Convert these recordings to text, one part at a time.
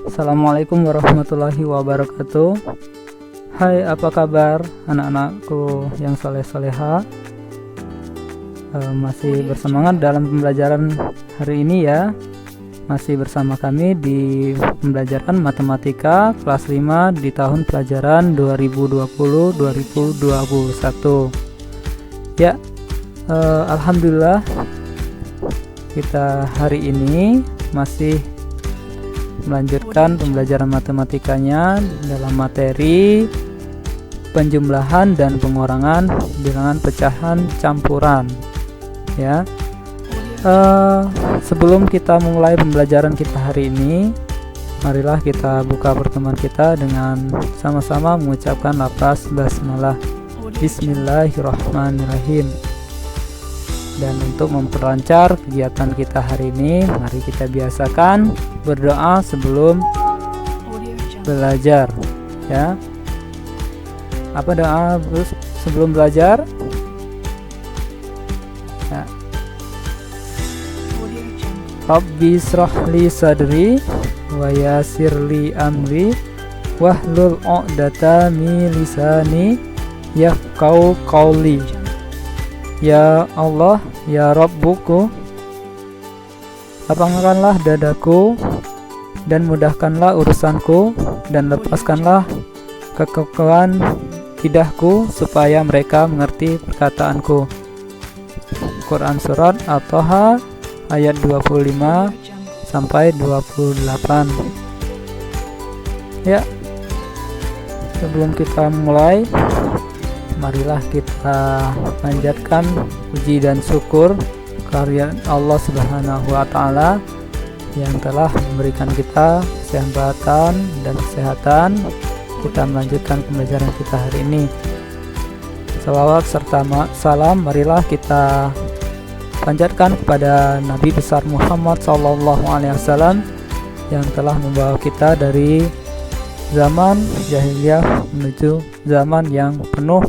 Assalamualaikum warahmatullahi wabarakatuh. Hai, apa kabar anak-anakku yang soleh-soleha? Masih bersemangat dalam pembelajaran hari ini ya. Masih bersama kami di pembelajaran matematika kelas 5 di tahun pelajaran 2020-2021 ya. Alhamdulillah kita hari ini masih melanjutkan pembelajaran matematikanya dalam materi penjumlahan dan pengurangan bilangan pecahan campuran ya. Sebelum kita mulai pembelajaran kita hari ini, marilah kita buka pertemuan kita dengan sama-sama mengucapkan lafaz basmalah. Bismillahirrahmanirrahim. Dan untuk memperlancar kegiatan kita hari ini, mari kita biasakan berdoa sebelum belajar ya. Apa doa sebelum belajar? Ya. Rabbi shrahli sadri wa yassirli amri wahlul 'uqdatam min lisani yafqahu qawli. Ya Allah, ya Rabbuku, lapangkanlah dadaku dan mudahkanlah urusanku dan lepaskanlah kekekuan lidahku supaya mereka mengerti perkataanku. Quran Surat At-Taha ayat 25 sampai 28 ya. Sebelum kita mulai, marilah kita panjatkan puji dan syukur kehadirat Allah Subhanahu wa Ta'ala yang telah memberikan kita kesehatan dan kesehatan kita melanjutkan pembelajaran kita hari ini. Salawat serta salam marilah kita panjatkan kepada Nabi besar Muhammad SAW yang telah membawa kita dari zaman jahiliyah menuju zaman yang penuh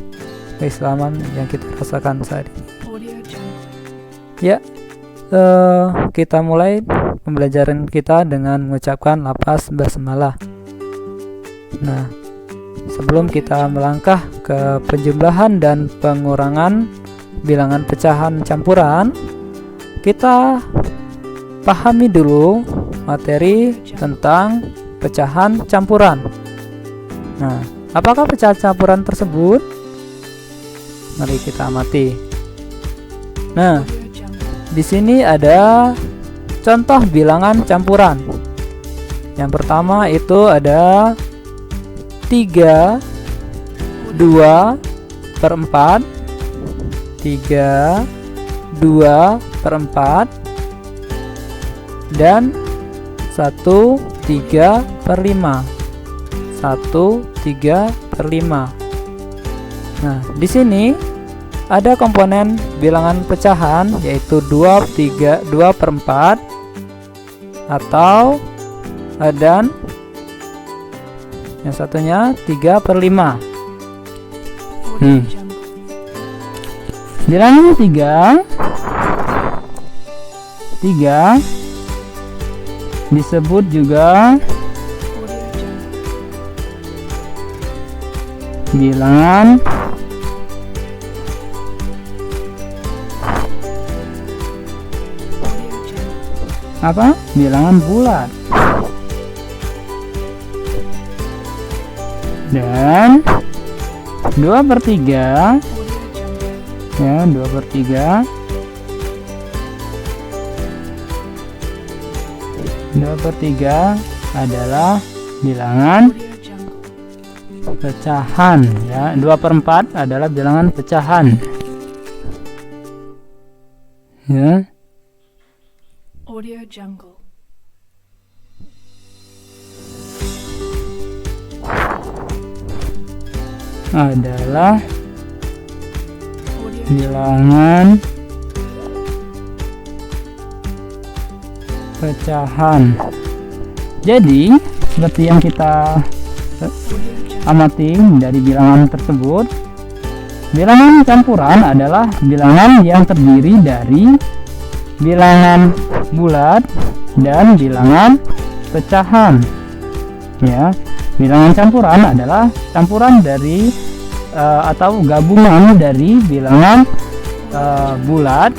keislaman yang kita rasakan saat ini ya. Kita mulai pembelajaran kita dengan mengucapkan lafaz basmalah. Nah, sebelum kita melangkah ke penjumlahan dan pengurangan bilangan pecahan campuran, kita pahami dulu materi tentang pecahan campuran. Nah, apakah pecahan campuran tersebut? Mari kita amati. Nah, di sini ada contoh bilangan campuran. Yang pertama itu ada 3 2/4, 3 2/4 dan 1 3/5, 1 3/5. Nah, di sini ada komponen bilangan pecahan yaitu 2/4 atau dan yang satunya 3/5. Bilangan 3 disebut juga bilangan bilangan bulat. Dan 2/3 ya, 2/3 adalah bilangan pecahan ya. 2/4 adalah bilangan pecahan ya. Adalah bilangan pecahan. Jadi seperti yang kita amati dari bilangan tersebut, bilangan campuran adalah bilangan yang terdiri dari bilangan bulat dan bilangan pecahan. Ya, bilangan campuran adalah campuran dari atau gabungan dari bilangan bulat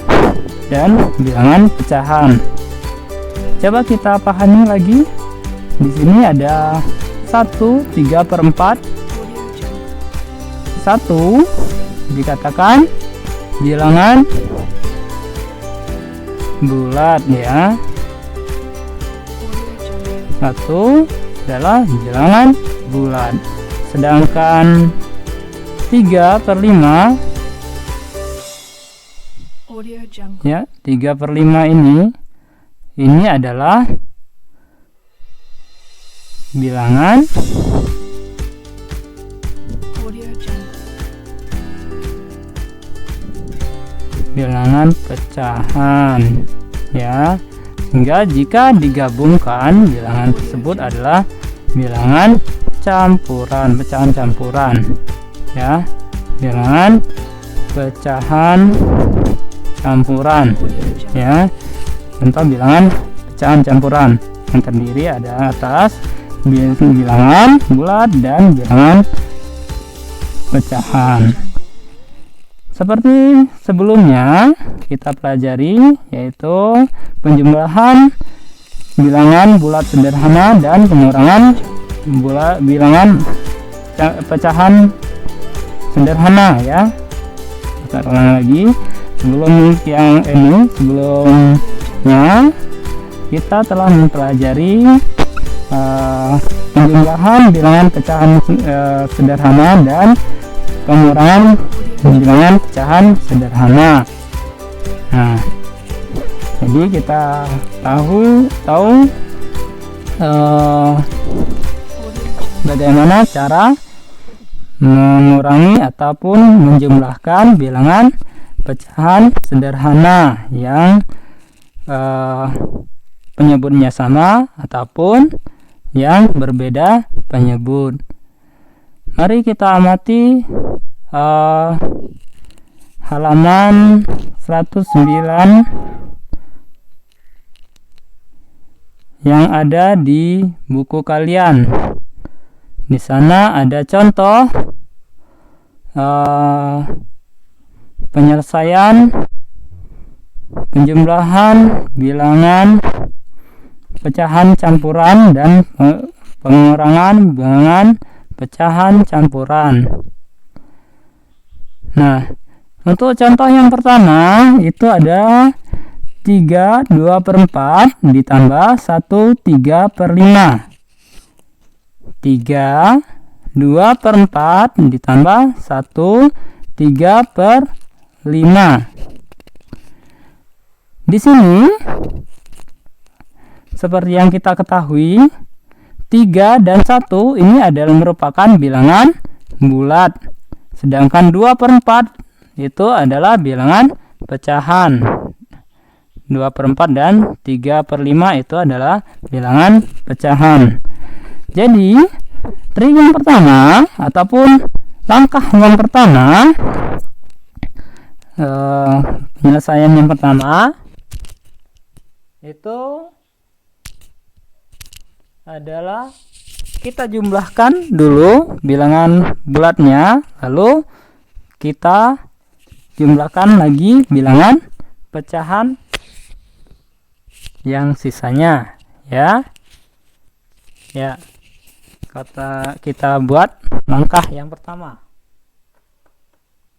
dan bilangan pecahan. Coba kita pahami lagi. Di sini ada 1 3/4. 1 dikatakan bilangan bulat ya. 1 adalah bilangan bulat. Sedangkan 3/5 ya, 3/5 ini adalah bilangan pecahan ya. Sehingga jika digabungkan, bilangan tersebut adalah bilangan campuran, pecahan campuran ya. Bilangan pecahan campuran ya. Contoh bilangan pecahan campuran yang terdiri ada atas bilangan bulat dan bilangan pecahan. Seperti sebelumnya kita pelajari, yaitu penjumlahan bilangan bulat sederhana dan pengurangan bilangan pecahan sederhana ya. Kita ulang lagi. Sebelumnya kita telah mempelajari penjumlahan bilangan pecahan sederhana dan pengurangan bilangan pecahan sederhana. Nah, jadi kita tahu bagaimana cara mengurangi ataupun menjumlahkan bilangan pecahan sederhana yang penyebutnya sama ataupun yang berbeda penyebut. Mari kita amati halaman 109 yang ada di buku kalian. Di sana ada contoh penyelesaian penjumlahan bilangan pecahan campuran dan pengurangan bilangan pecahan campuran. Nah, untuk contoh yang pertama itu ada 3 2/4 ditambah 1 3/5. 3 2/4 ditambah 1 3/5. Di sini seperti yang kita ketahui, 3 dan 1 ini adalah merupakan bilangan bulat. Sedangkan 2/4 itu adalah bilangan pecahan. 2/4 dan 3/5 itu adalah bilangan pecahan. Jadi, trik yang pertama ataupun langkah yang pertama, penyelesaian yang pertama itu adalah kita jumlahkan dulu bilangan bulatnya, lalu kita jumlahkan lagi bilangan pecahan yang sisanya ya. Kita buat langkah yang pertama.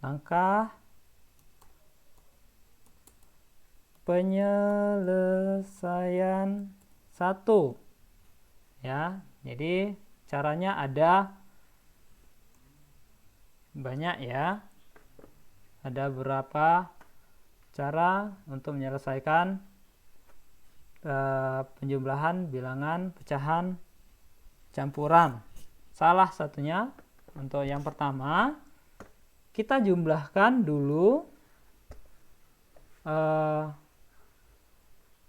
Langkah penyelesaian 1 ya. Jadi caranya ada banyak ya. Ada beberapa cara untuk menyelesaikan penjumlahan bilangan pecahan campuran. Salah satunya untuk yang pertama, kita jumlahkan dulu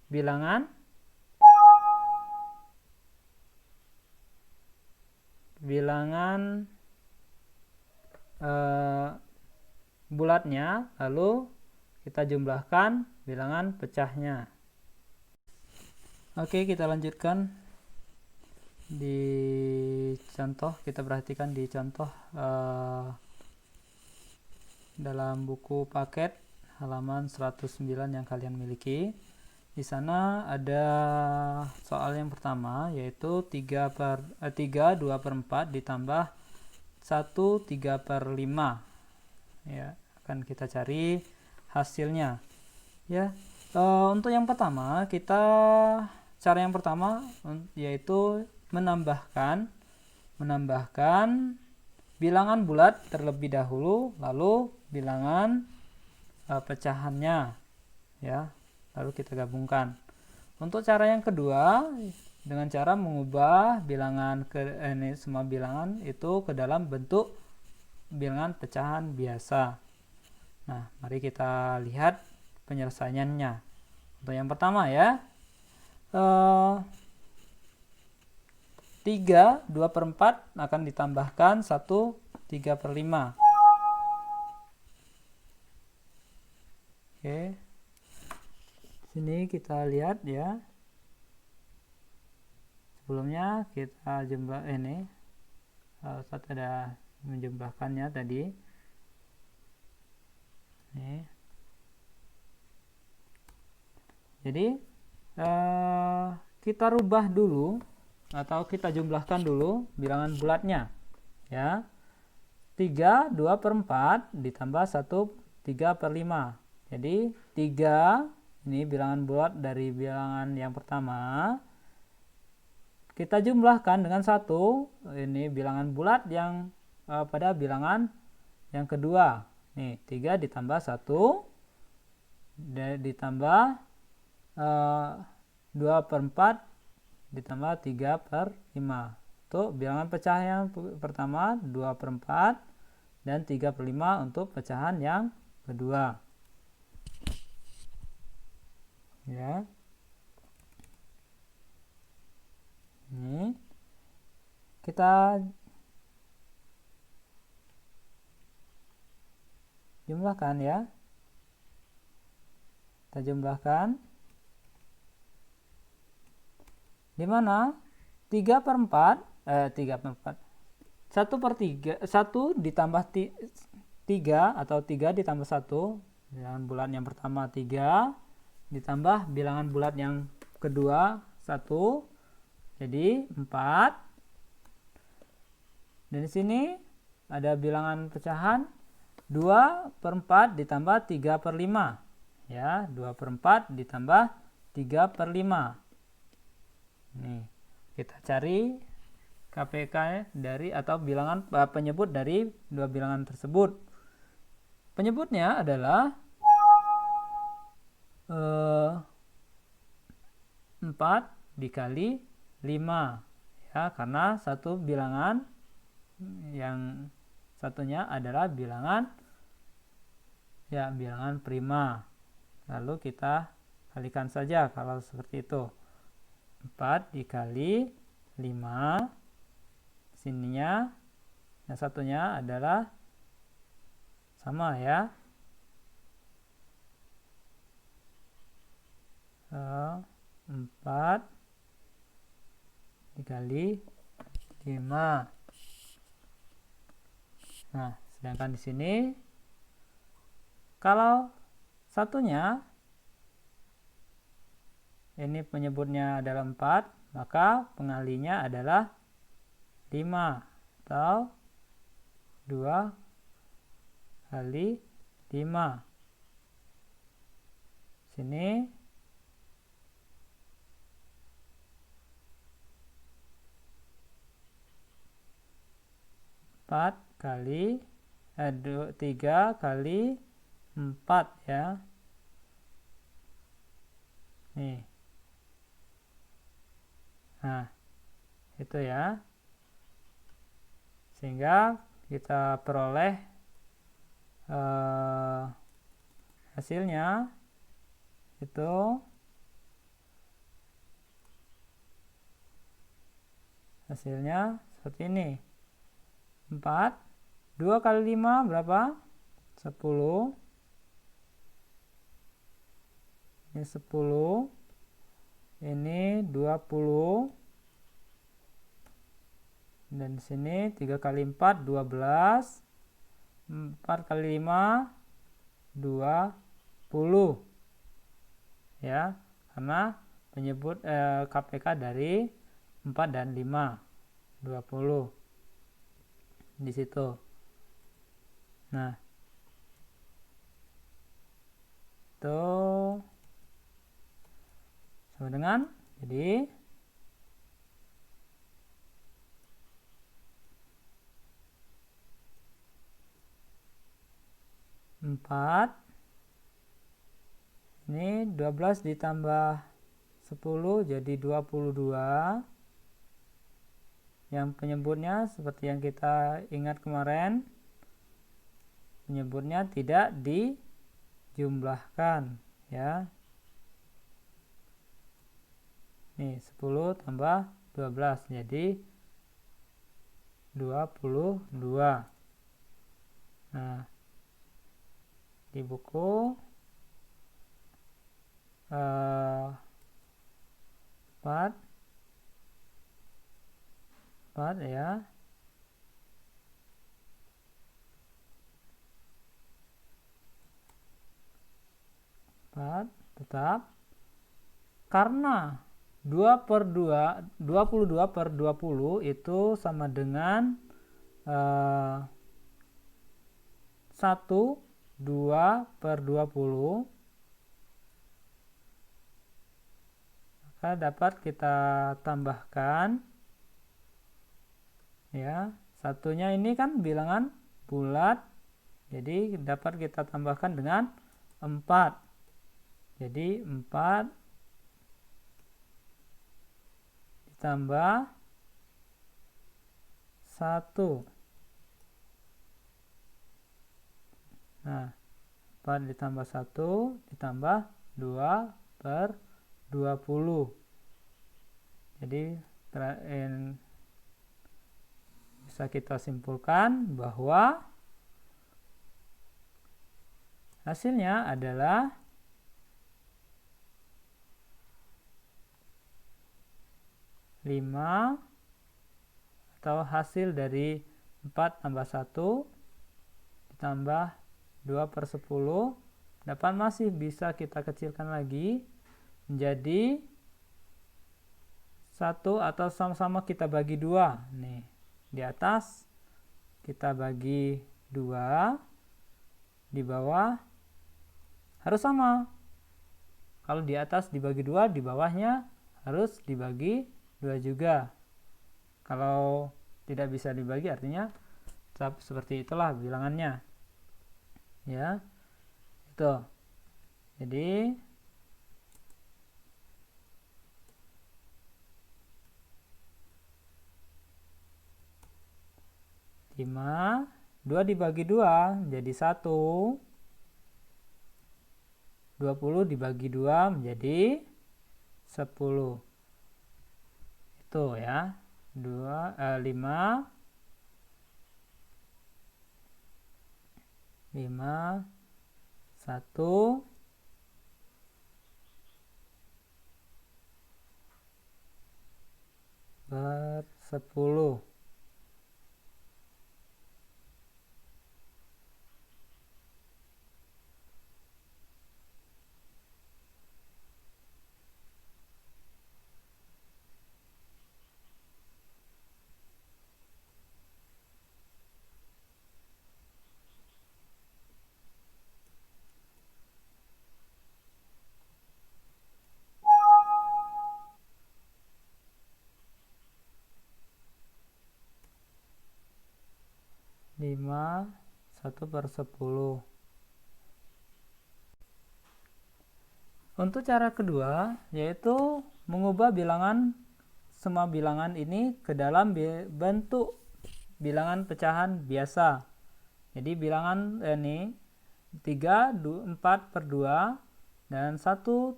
bilangan bulatnya, lalu kita jumlahkan bilangan pecahnya. Oke, kita lanjutkan di contoh, kita perhatikan di contoh dalam buku paket halaman 109 yang kalian miliki. Di sana ada soal yang pertama, yaitu 3 2/4 ditambah 1 3/5. Ya, akan kita cari hasilnya. Ya, untuk yang pertama, cara yang pertama yaitu menambahkan bilangan bulat terlebih dahulu, lalu bilangan pecahannya, ya, lalu kita gabungkan. Untuk cara yang kedua, dengan cara mengubah bilangan semua bilangan itu ke dalam bentuk bilangan pecahan biasa. Nah, mari kita lihat penyelesaiannya. Untuk yang pertama ya, 3 2/4 akan ditambahkan 1 3/5. Oke, sini kita lihat ya. Sebelumnya kita jumlah ini, Ustaz ada menjumlahkannya tadi. Nih. Jadi kita rubah dulu atau kita jumlahkan dulu bilangan bulatnya, ya. 3 2/4 ditambah 1 3/5. Jadi 3 ini bilangan bulat dari bilangan yang pertama, kita jumlahkan dengan 1, ini bilangan bulat yang pada bilangan yang kedua. Nih, 3 ditambah 1 ditambah 2/4 ditambah 3/5. Untuk bilangan pecahan yang pertama 2/4 dan 3/5 untuk pecahan yang kedua. Ya. Ini kita jumlahkan ya. Kita jumlahkan. Di mana 3/4 1 ditambah 3 atau 3 ditambah 1, bilangan bulat yang pertama 3 ditambah bilangan bulat yang kedua 1, jadi 4. Dan di sini ada bilangan pecahan 2/4 ditambah 3/5, ya, 2/4 ditambah 3/5. Nih, kita cari KPK dari atau bilangan penyebut dari dua bilangan tersebut. Penyebutnya adalah 4 dikali 5, ya, karena satu bilangan yang satunya adalah bilangan prima. Lalu kita kalikan saja kalau seperti itu. 4 dikali 5, sininya yang satunya adalah sama ya, 4 dikali 5. Nah, sedangkan di sini kalau satunya ini penyebutnya adalah 4, maka pengalinya adalah 5 atau 2 kali 5. Sini 3 kali 4 ya. Nih. Nah, itu ya. Sehingga kita peroleh hasilnya itu seperti ini. 4 2 kali 5 berapa? 10. Ini 10. Ini 20. Dan di sini 3 kali 4 12, 4 kali 5 20 ya, karena penyebut KPK dari 4 dan 5 20 di situ. Nah, itu sama dengan, jadi empat ini 12 ditambah 10 jadi 22. Yang penyebutnya seperti yang kita ingat kemarin, penyebutnya tidak dijumlahkan ya. Nih 10 tambah 12 jadi 22. Nah, di buku 4 ya. 4 tetap, karena 22 per 20 itu sama dengan 1 2 per 20, maka dapat kita tambahkan ya, satunya ini kan bilangan bulat, jadi dapat kita tambahkan dengan 4. Jadi 4 ditambah 1. Nah, 4 ditambah 1 ditambah 2 per 20. Jadi bisa kita simpulkan bahwa hasilnya adalah 5, atau hasil dari 4 tambah 1 ditambah 2 per 10 dapat masih bisa kita kecilkan lagi menjadi 1, atau sama-sama kita bagi 2. Nih, di atas kita bagi 2, di bawah harus sama. Kalau di atas dibagi 2, di bawahnya harus dibagi 2 juga. Kalau tidak bisa dibagi artinya seperti itulah bilangannya ya. Itu jadi lima, 2 dibagi 2 menjadi 1, 20 dibagi 2 menjadi 10. Itu ya, 5 1 per 10. Lima 1 per 10. Untuk cara kedua yaitu mengubah semua bilangan ini ke dalam bentuk bilangan pecahan biasa. Jadi bilangan ini 3 4 per 2 dan 1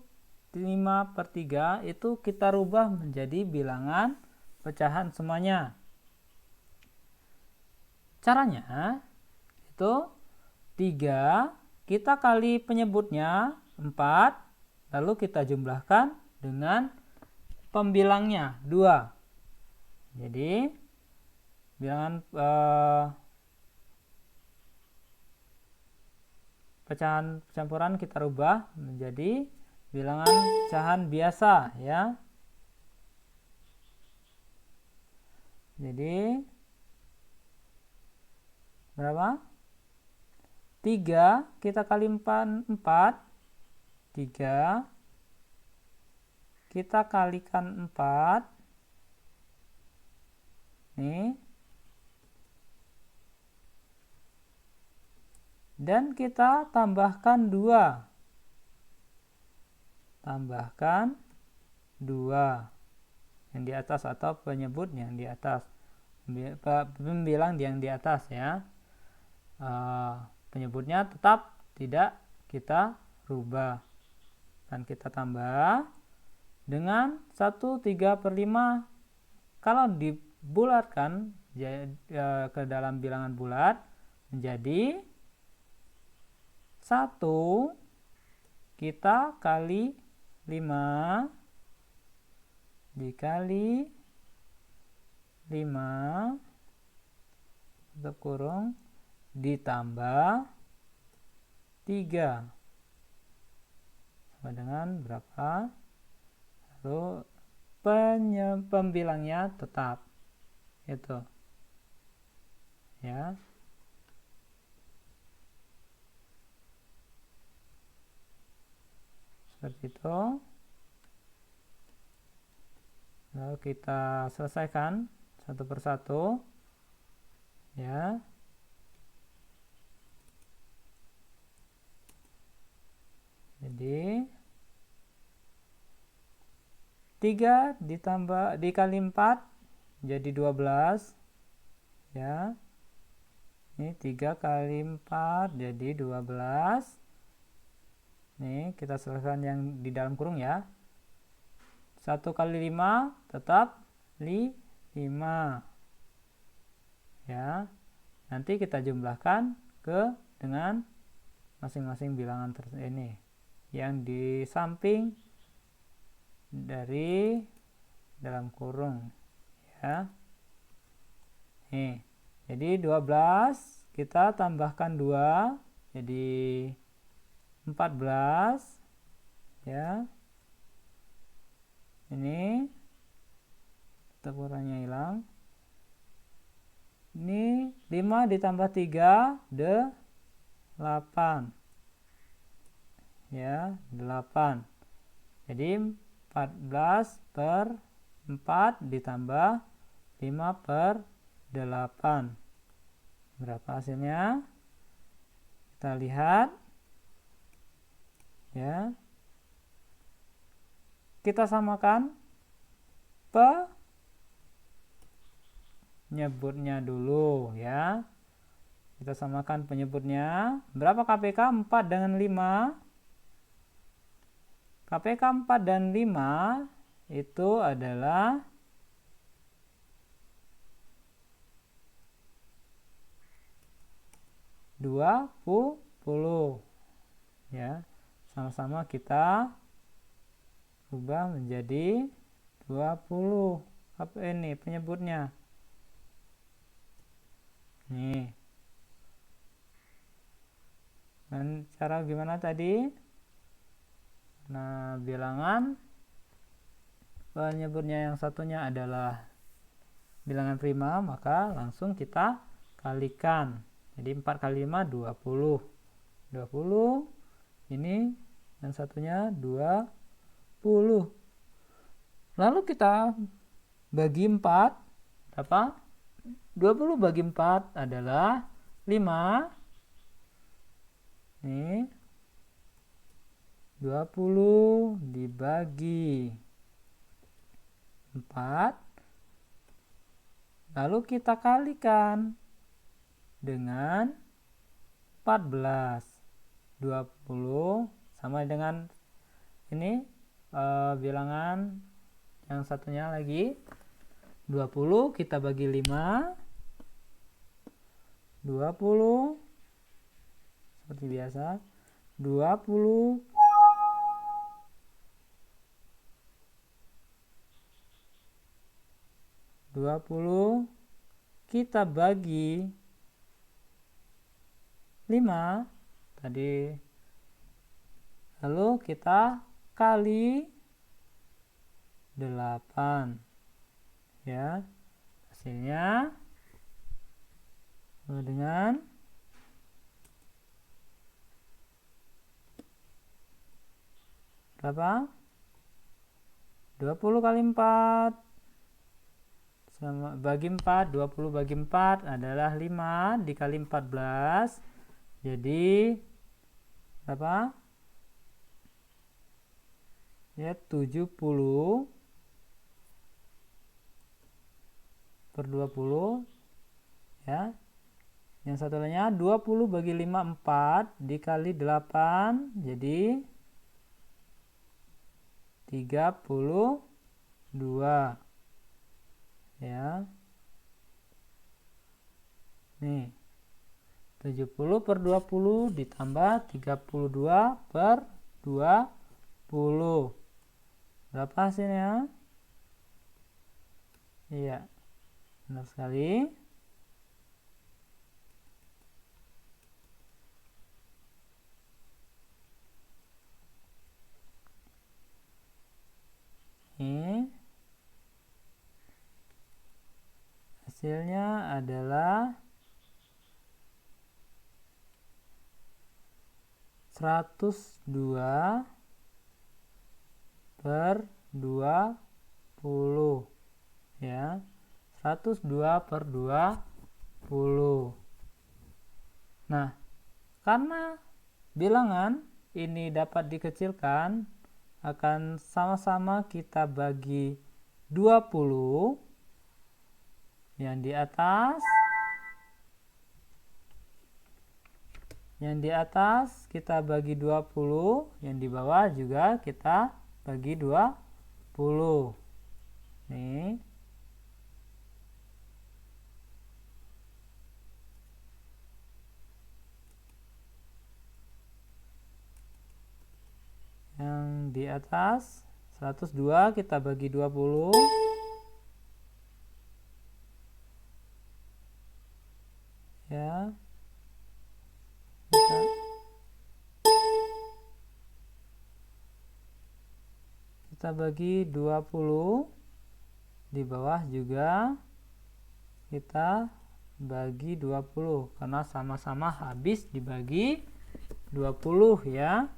5 per 3 itu kita rubah menjadi bilangan pecahan semuanya. Caranya itu 3 kita kali penyebutnya 4, lalu kita jumlahkan dengan pembilangnya 2. Jadi bilangan pecahan campuran kita rubah menjadi bilangan pecahan biasa ya. Jadi berapa? 3 kita kali 4, 3 kita kalikan 4 nih, dan kita tambahkan 2 yang di atas atau penyebut yang di atas, pembilang yang di atas ya. Penyebutnya tetap tidak kita rubah, dan kita tambah dengan 1/3/5. Kalau dibulatkan ke dalam bilangan bulat menjadi 1 kita kali 5 dikali 5 tutup kurung ditambah 3 sama dengan berapa? Lalu pembilangnya tetap itu ya. Seperti itu. Lalu kita selesaikan satu persatu ya. Jadi 3 dikali 4 jadi 12 ya. Ini 3 kali 4 jadi 12. Nih kita selesaikan yang di dalam kurung ya. 1 kali 5 tetap 5 ya. Nanti kita jumlahkan dengan masing-masing bilangan ini yang di samping dari dalam kurung ya. Nih, jadi 12 kita tambahkan 2 jadi 14 ya. Ini kurangnya hilang. Ini 5 ditambah 3 8 ya, 8. Jadi 14/4 ditambah 5/8. Berapa hasilnya? Kita lihat ya. Kita samakan penyebutnya dulu ya. Kita samakan penyebutnya. Berapa KPK 4 dengan 5? KPK 4 dan 5 itu adalah 20 ya. Sama-sama kita ubah menjadi 20. Apa ini penyebutnya? Nih. Dan cara gimana tadi? Nah, bilangan penyebutnya yang satunya adalah bilangan prima, maka langsung kita kalikan. Jadi 4 kali 5 20. 20 ini yang satunya 20. Lalu kita bagi 4. Berapa? 20 bagi 4 adalah 5. Nih. 20 dibagi 4. Lalu kita kalikan dengan 14. 20 sama dengan ini bilangan yang satunya lagi. 20 kita bagi 5. 20 seperti biasa. 20 20 kita bagi 5 tadi, lalu kita kali 8 ya, hasilnya dengan berapa? 20 kali 4 sama bagi 4, 20 bagi 4 adalah 5 dikali 14, jadi berapa? Ya, 70 per 20 ya. Yang satunya 20 bagi 5 4 dikali 8, jadi 32 ya. Nih, 70 per 20 ditambah 32 per 20. Berapa hasilnya? Iya, benar sekali. Ini hasilnya adalah 102 per 20 ya, 102 per 20. Nah, karena bilangan ini dapat dikecilkan, akan sama-sama kita bagi 20 yang di atas kita bagi 20, yang di bawah juga kita bagi 20. Nih, yang di atas 102 kita bagi 20 ya, kita bagi 20, di bawah juga kita bagi 20 karena sama-sama habis dibagi 20 ya.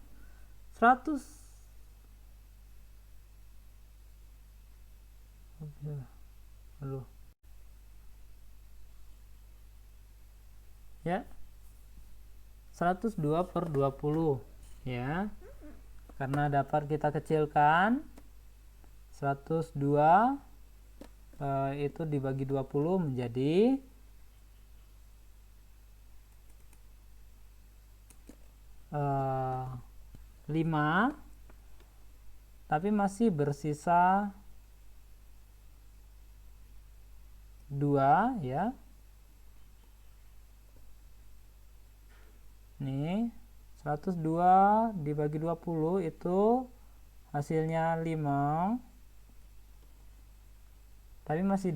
100 ya, 102 per 20 ya, karena dapat kita kecilkan 102 itu dibagi 20 menjadi 5, tapi masih bersisa 2 ya. Nih, 102 dibagi 20 itu hasilnya 5, tapi masih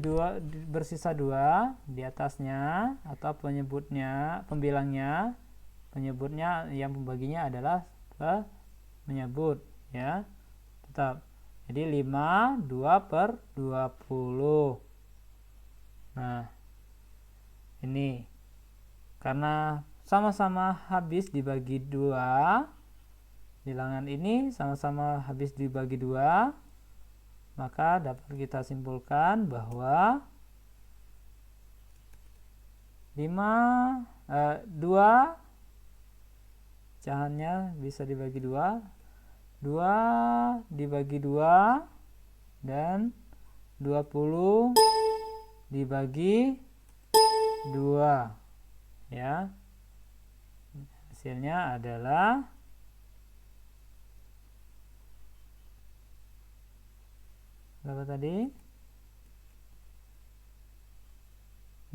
bersisa 2 di atasnya, atau pembilangnya, penyebutnya yang pembaginya adalah menyebut ya, tetap. Jadi 5 2 per 20. Nah, ini karena sama-sama habis dibagi 2, bilangan ini sama-sama habis dibagi 2, maka dapat kita simpulkan bahwa 2 pecahannya bisa dibagi 2 dibagi 2 dan 20 dibagi 2 ya. Hasilnya adalah berapa tadi?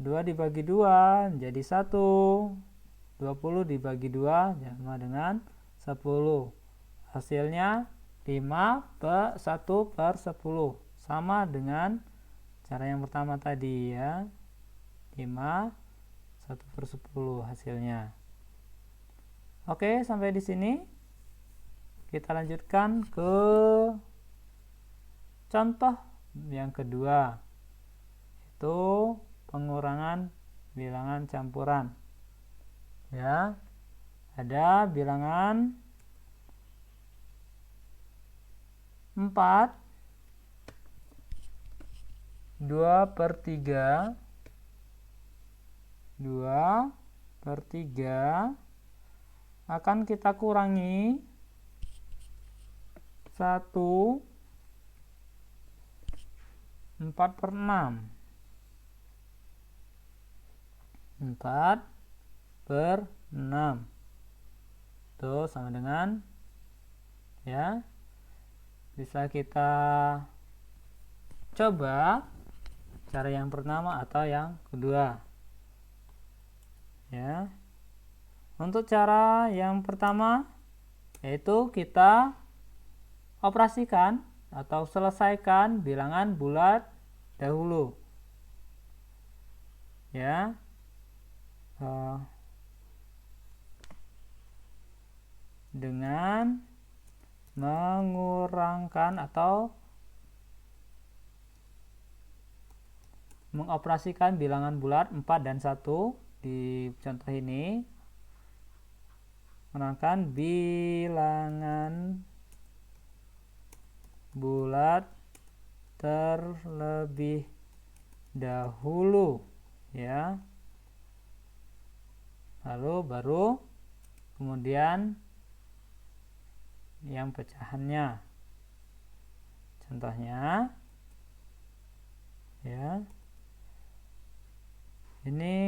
2 dibagi 2 jadi 1, 20 dibagi 2 sama dengan 10. Hasilnya 5 per 1 per 10, sama dengan cara yang pertama tadi ya. 5, 1/10 hasilnya. Oke, sampai di sini. Kita lanjutkan ke contoh yang kedua, itu pengurangan bilangan campuran. Ya, ada bilangan 4, 2/3, 2/3 akan kita kurangi 1, 4/6. 4/6 itu sama dengan, ya, bisa kita coba cara yang pertama atau yang kedua. Ya, untuk cara yang pertama yaitu kita operasikan atau selesaikan bilangan bulat dahulu. Ya, dengan mengurangkan atau mengoperasikan bilangan bulat 4 dan 1 di contoh ini, menggunakan bilangan bulat terlebih dahulu, ya, lalu baru kemudian yang pecahannya. Contohnya, ya, ini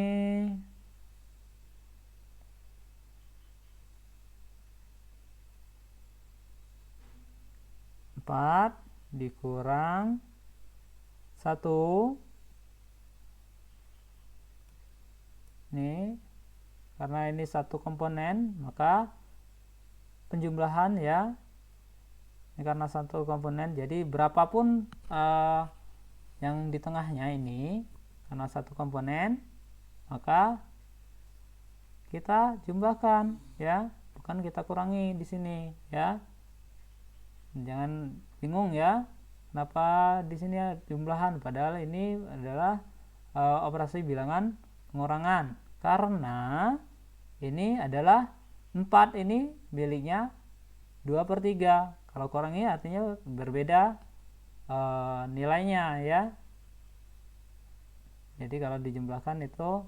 4 dikurang 1. Ini karena ini satu komponen, maka penjumlahan, ya, ini karena satu komponen, jadi berapapun yang di tengahnya ini karena satu komponen, maka kita jumlahkan, ya, bukan kita kurangi di sini, ya. Jangan bingung, ya, kenapa di sini ya jumlahan, padahal ini adalah operasi bilangan pengurangan, karena ini adalah 4 ini miliknya 2/3. Kalau kurangi artinya berbeda nilainya, ya. Jadi kalau dijumlahkan itu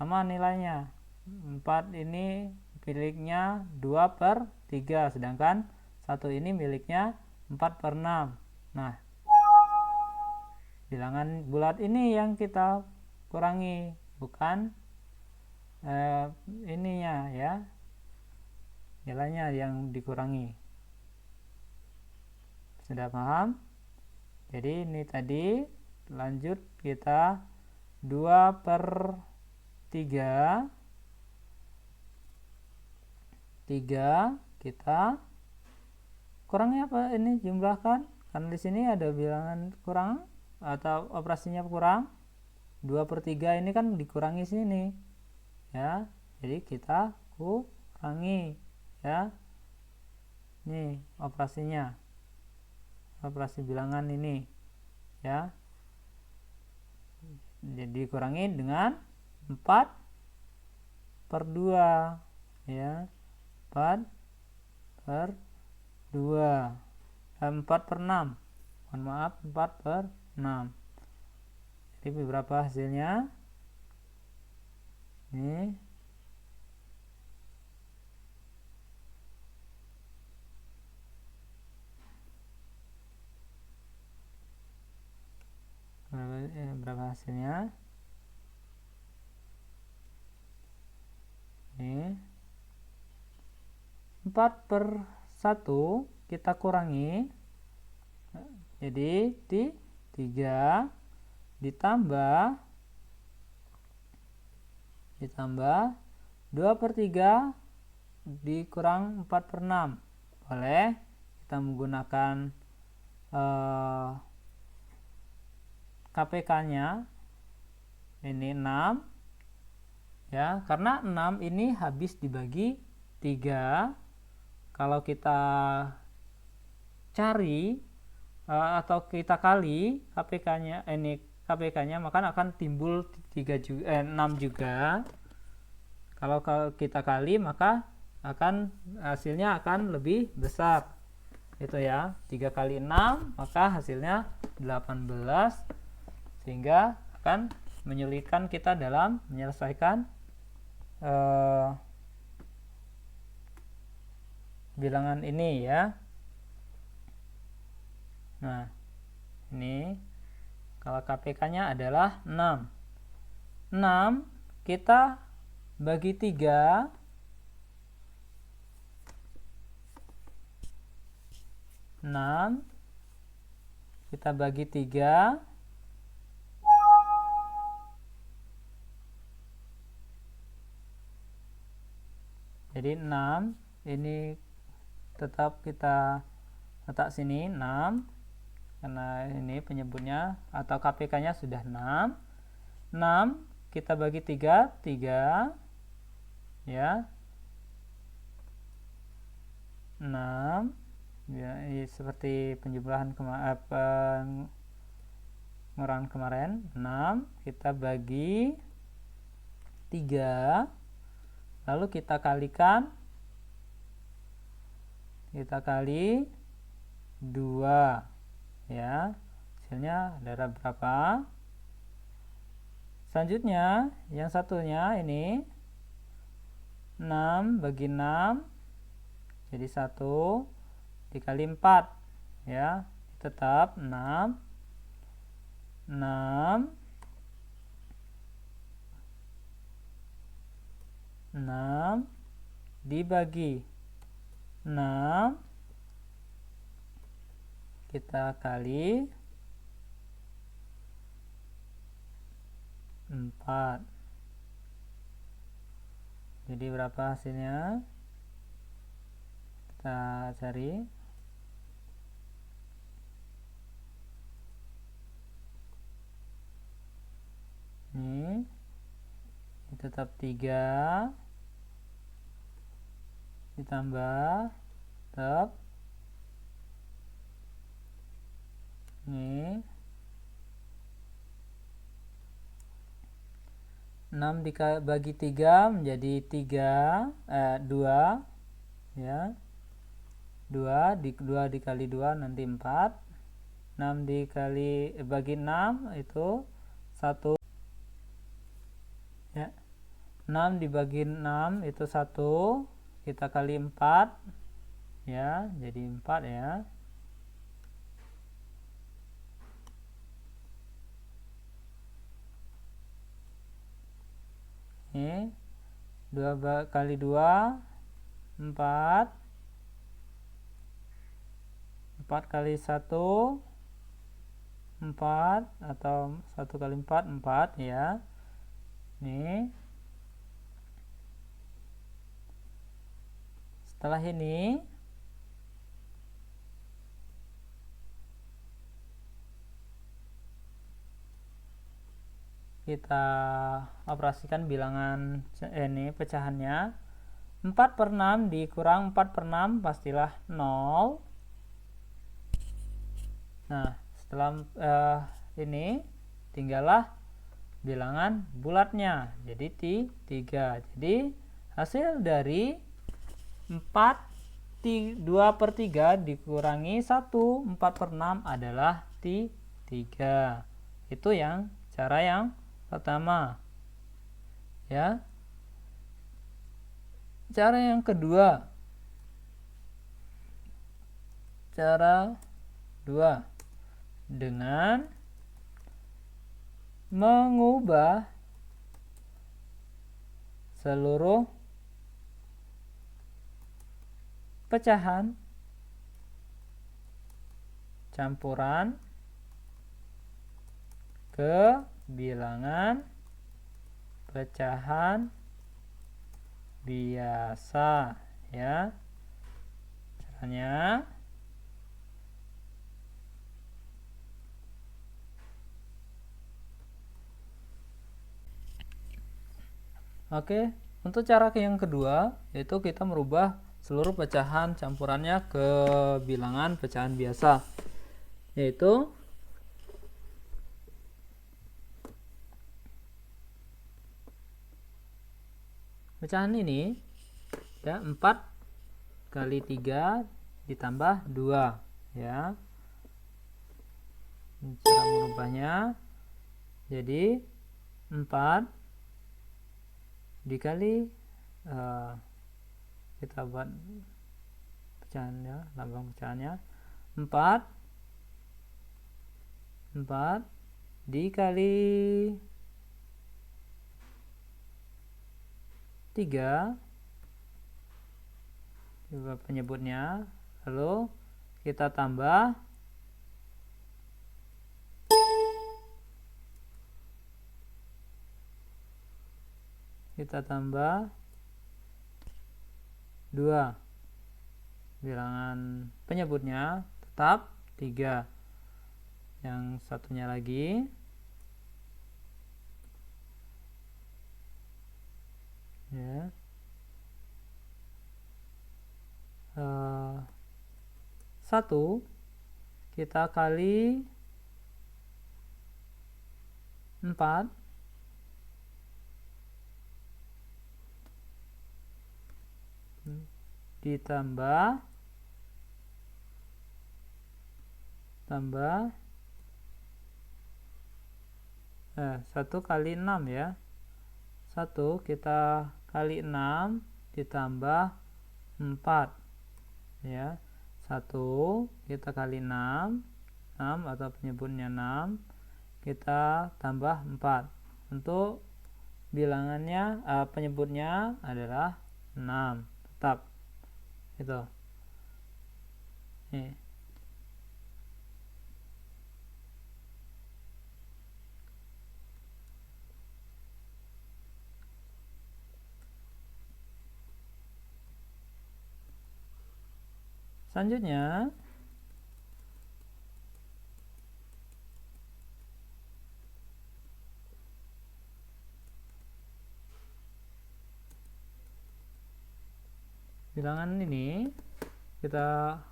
sama nilainya. 4 ini miliknya 2/3, sedangkan 1 ini miliknya 4/6. Nah, bilangan bulat ini yang kita kurangi, bukan ininya, ya, nilainya yang dikurangi. Sudah paham? Jadi ini tadi lanjut kita 2/3, 3 kita kurangi apa ini, jumlahkan, karena di sini ada bilangan kurang atau operasinya kurang. 2/3 ini kan dikurangi sini, ya, jadi kita kurangi, ya, ini operasinya, operasi bilangan ini, ya, jadi kurangi dengan 4/2, ya, 4/2, 4/6, mohon maaf, 4/6. Jadi beberapa hasilnya ini, berapa hasilnya ini, 4/1 kita kurangi, jadi 3 ditambah 2/3 dikurang 4/6. Boleh kita menggunakan KPK nya, ini 6 ya, karena 6 ini habis dibagi 3. Kalau kita cari atau kita kali KPK-nya, ini KPK-nya, maka akan timbul 6 juga. Kalau kita kali maka akan hasilnya akan lebih besar. Itu ya, 3 kali 6 maka hasilnya 18, sehingga akan menyulitkan kita dalam menyelesaikan bilangan ini ya. Nah, ini kalau KPK-nya adalah 6. 6 kita bagi 3. 6 kita bagi 3. Jadi 6 ini tetap kita letak sini 6, karena ini penyebutnya atau KPK-nya sudah 6. 6 kita bagi 3 ya. 6 ya, seperti penjumlahan pengurangan kemarin. 6 kita bagi 3, lalu kita kalikan, kita kali 2 ya, hasilnya ada berapa. Selanjutnya yang satunya ini 6 bagi 6, jadi 1 dikali 4 ya, tetap 6. 6 dibagi 6, kita kali 4. Jadi berapa hasilnya? Kita cari. Ini tetap 3 ditambah tetap ini 6 dibagi 3 menjadi 2 ya. 2 dikali 2 nanti 4. 6 dikali bagi 6 itu 1 ya. 6 dibagi 6 itu 1, kita kali 4 ya, jadi 4 ya. Ini 2 kali 2 4, 4 kali 1 4, atau 1 kali 4 4 ya. Ini setelah ini kita operasikan bilangan ini pecahannya. 4/6 dikurang 4/6 pastilah 0. Nah, setelah ini tinggallah bilangan bulatnya, jadi 3. Jadi hasil dari 2/3 dikurangi 1 4/6 adalah 3. Itu yang cara yang pertama ya. Cara yang kedua, dengan mengubah seluruh pecahan campuran ke bilangan pecahan biasa ya. Caranya Oke, untuk cara yang kedua yaitu kita merubah seluruh pecahan campurannya ke bilangan pecahan biasa, yaitu pecahan ini ya 4 kali 3 ditambah 2 ya. Cara merubahnya jadi 4 dikali kita buat pecahannya, lambang pecahannya 4 dikali 3 juga penyebutnya, lalu kita tambah 2, bilangan penyebutnya tetap 3, yang satunya lagi ya 1 kita kali 4 ditambah 1 kali 6 ya. 1 kita kali 6 ditambah 4 ya. 1 kita kali 6 atau penyebutnya 6 kita tambah 4. Untuk bilangannya penyebutnya adalah 6 tetap itu. Nih. Selanjutnya bilangan ini kita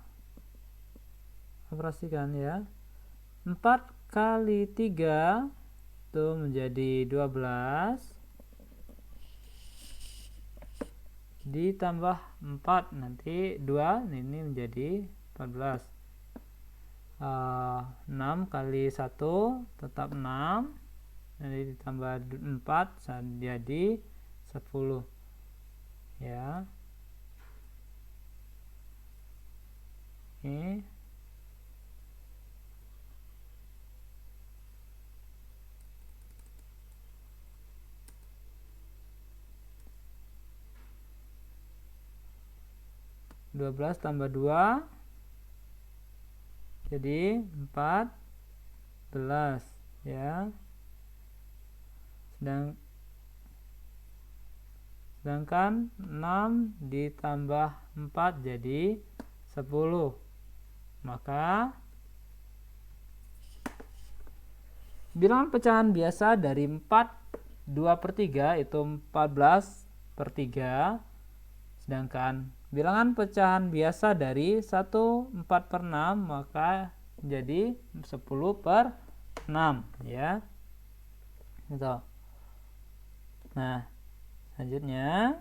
operasikan ya. 4 kali 3 itu menjadi 12 ditambah 4 nanti 2 ini menjadi 14. 6 kali 1 tetap 6, nanti ditambah 4 jadi 10 ya. Ini dua belas tambah 2 jadi 14 ya. Sedangkan 6 ditambah 4 jadi 10. Maka bilangan pecahan biasa dari 2/3 itu 14/3. Sedangkan bilangan pecahan biasa dari 1/4/6 maka jadi 10/6 ya. Gitu. Nah, selanjutnya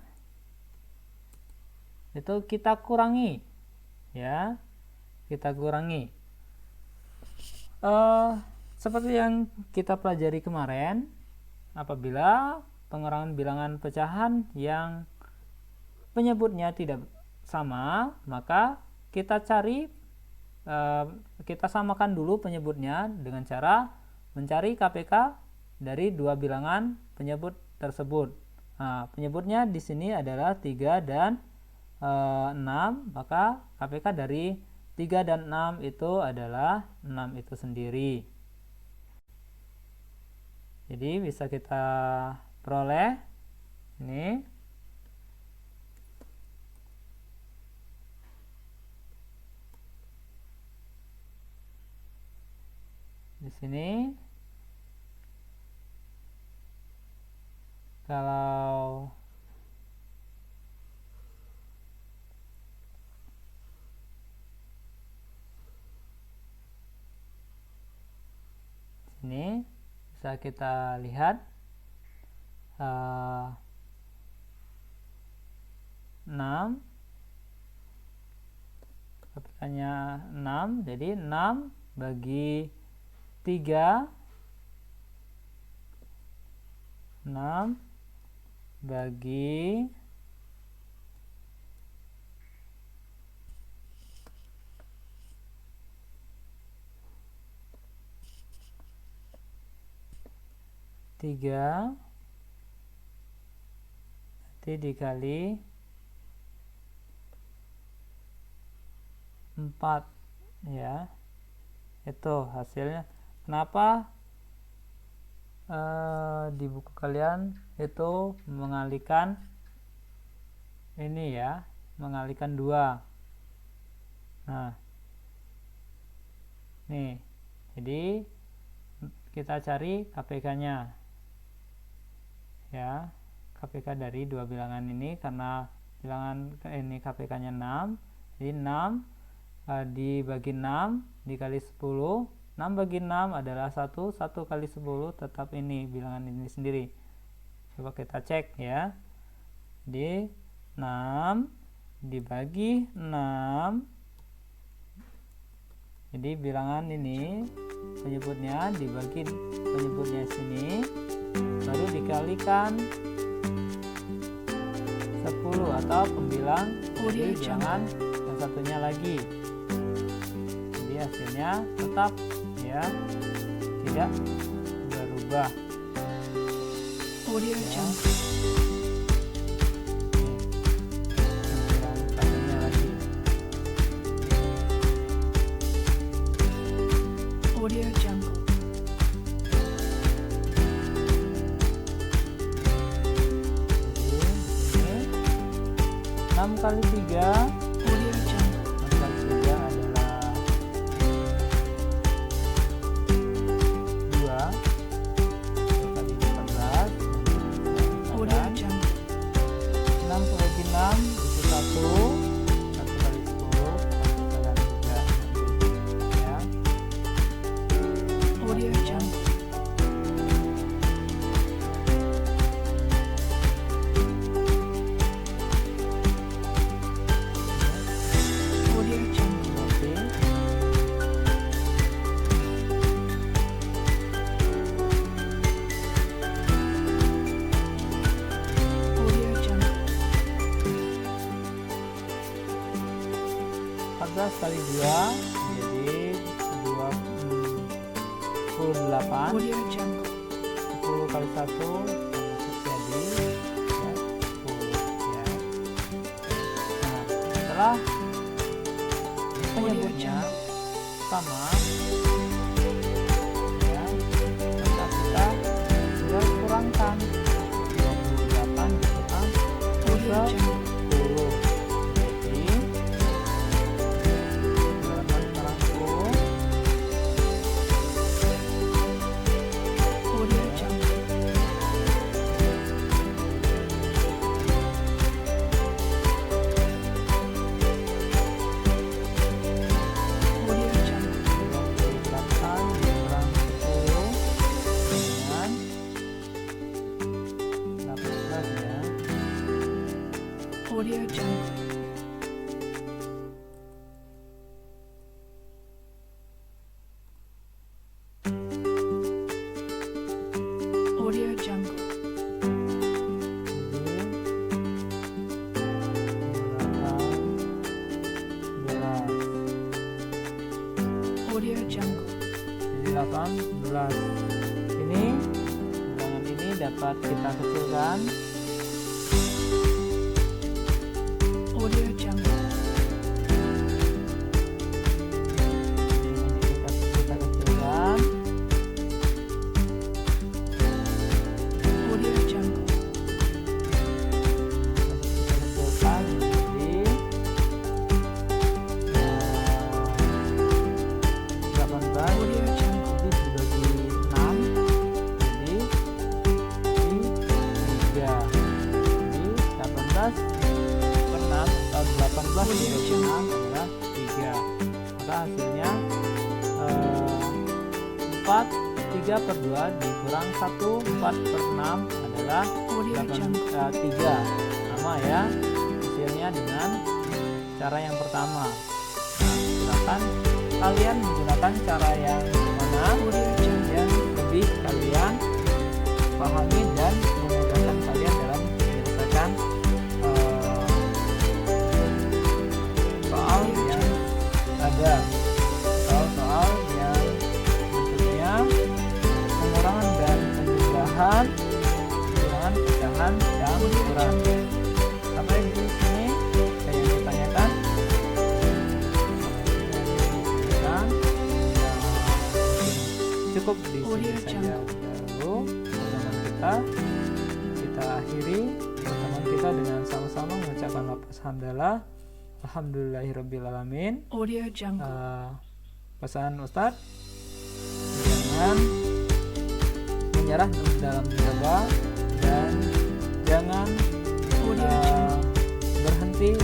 itu kita kurangi ya. Kita kurangi seperti yang kita pelajari kemarin, apabila pengurangan bilangan pecahan yang penyebutnya tidak sama, maka kita kita samakan dulu penyebutnya dengan cara mencari KPK dari dua bilangan penyebut tersebut. Nah, penyebutnya di sini adalah 3 dan 6, maka KPK dari 3 dan 6 itu adalah 6 itu sendiri. Jadi bisa kita peroleh ini di sini kalau bisa kita lihat 6, KPK-nya 6, jadi 6 bagi 3, 6 bagi 3 nanti dikali 4 ya, itu hasilnya. Kenapa di buku kalian itu mengalihkan ini ya, mengalihkan 2. Nah nih, jadi kita cari KPK-nya ya, KPK dari dua bilangan ini, karena bilangan ini KPK-nya 6, jadi 6 dibagi 6 dikali 10, 6 bagi 6 adalah 1, 1 kali 10 tetap ini bilangan ini sendiri. Coba kita cek ya, jadi 6 dibagi 6, jadi bilangan ini penyebutnya dibagi penyebutnya sini, baru dikalikan 10 atau pembilang dari bilangan yang satunya lagi. Jadi hasilnya tetap ya, tidak berubah. Audio Ya. Jungle. Pembilang satunya lagi. Audio Jungle. Jadi ini 6 kali 3, Audio Jungle. 6 kali 3 adalah 2, 2 kali 14, Audio dan Jungle. 6 bagi 6 itu 1, 1 kali 10, 1 kali 3 ya. Audio Jungle. Audio Jungle. Berarti Audio Jungle. 14 kali 2 jadi 28, Audio Jungle. 10 kali 1 jadi ya, 10 ya. Nah, setelah penyebutnya sama ya, maka kita tinggal kurangkan 28 dikurang Audio Jungle. 10, jadi 28 kurang 10 Audio Jungle. Audio Jungle. 28 dikurang 10 dengan 18 ya. Audio Jungle. Audio Jungle. Jadi 18. Audio Jungle. Jadi 18. Ini bilangan ini dapat kita kecilkan. Audio Jungle. Ini kita kecilkan. Audio Jungle. Kita kecilkan jadi 18. Audio Jungle. Jadi dibagi 6 jadi 3. Jadi 18 per 6 atau 18 dibagi 6 adalah 3. Maka hasilnya 4, 3 3/2 dikurang 1 4/6 adalah Audio Jungle. 3. Sama ya hasilnya dengan cara yang pertama. Silakan kalian menggunakan cara yang mana Audio Jungle. yang lebih kalian pahami dan memudahkan kalian dalam menyelesaikan soal yang ada, soal yang bentuknya pengurangan dan penjumlahan, bilangan, pecahan, dan ukuran. Sampai di sini saya ditanyakan. Cukup di sini saja dulu pertemuan kita. Kita akhiri pertemuan kita dengan sama-sama mengucapkan lafaz hamdalah. Alhamdulillahirrabbilalamin. Audio Jungle. Pesan Ustadz, jangan menyerah dalam mencoba dan jangan Audio Jungle. berhenti